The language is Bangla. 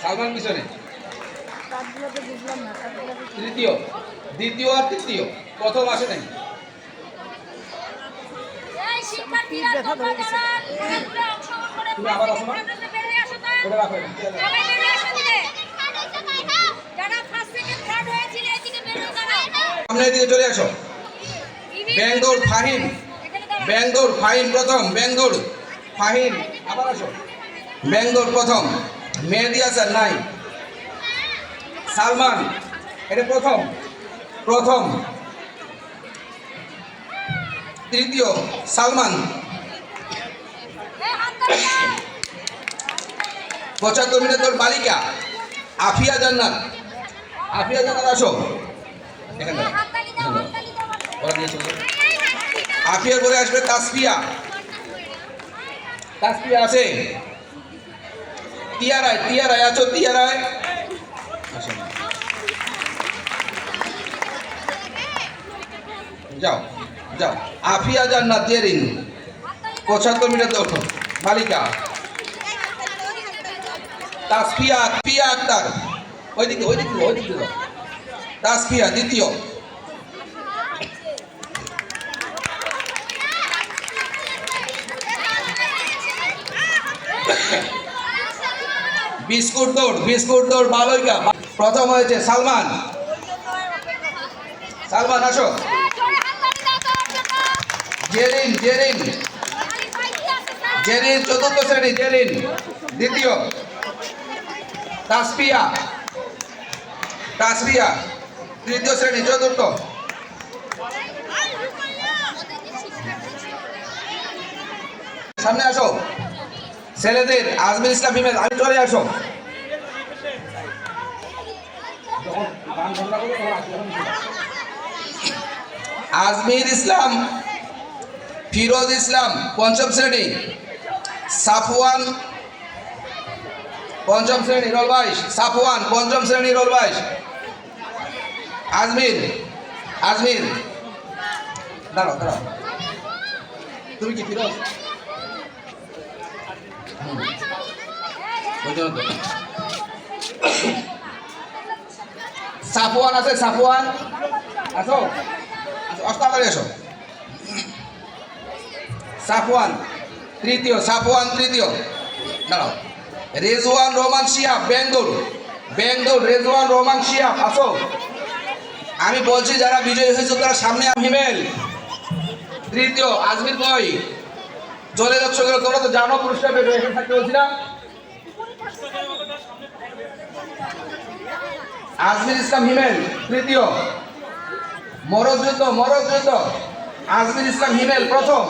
সালমান পিছনে তৃতীয়, দ্বিতীয় আর তৃতীয়, প্রথম আসে নাকি? তুমি আবার আসো না, ওটা রাখো। সামনের দিকে চলে আসো। ব্যাংদৌড় ফাহিম, ব্যাংদৌড় ফাহিম প্রথম, ব্যাংদৌড় ফাহিম আবার আসো। ব্যাংদৌড় প্রথম, মেহেদি হাসান নাই। সালমান এটা প্রথম, প্রথম তৃতীয় সালমান। 75 মিনিট তোর বালিকা আফিয়া জান্নাত, আফিয়া জান্নাত আসো এখানে। আফিয়ার পরে আসবে তাসফিয়া, তাসফিয়া আছে। তিয়ারায়, তিয়ারায় আছো, তিয়ারায় যাও যাও। আফিয়া জান্নাত জেরিন 75 মিনিট দৌড় বালিকা। তাসফিয়া, ফিয়া আক্তার ওইদিকে ওইদিকে ওইদিকে যাও। তাসফিয়া দ্বিতীয়। বিস্কুট দৌড়, বিস্কুট দৌড় বালইকা প্রথম হয়েছে সালমান। সালমান আসো। জেরিন, জেরিন, জেরিন চতুর্থ শ্রেণী, জেরিন দ্বিতীয়। তাসফিয়া, তাসফিয়া তৃতীয় শ্রেণী, চতুর্থ। সামনে আসো ছেলেদের। আজমির ইসলাম ফিমেল আমি চলে আসো। আজমির ইসলাম, ফিরোজ ইসলাম পঞ্চম শ্রেণী। সাফওয়ান পঞ্চম শ্রেণী, রোল 22। সাফওয়ান পঞ্চম শ্রেণী, রোল 22। আজমির, আজমির দাঁড়াও দাঁড়াও, তুমি কি ফিরোজ? সাফওয়ান আছে, সাফওয়ান আসো, অস্তাবাড়ি আসো। সাফওয়ান তৃতীয়, সাফওয়ান তৃতীয়। দাঁড়াও। রেজওয়ান রহমান শিহাব বেঙ্গল, বেঙ্গল রেজওয়ান রহমান শিহাব আসো। আমি বলছি যারা বিজয়ী হয়েছে তারা সামনে। হিমেল তৃতীয়। আজমির বই চলে যাচ্ছ, তোমরা তো জানো পুরস্কার পেবে, এখানে থাকতে বলছিলাম। আজমির ইসলাম হিমেল তৃতীয়। মরদ যুদ্ধ, মরদ যুদ্ধ আজমির ইসলাম হিমেল প্রথম।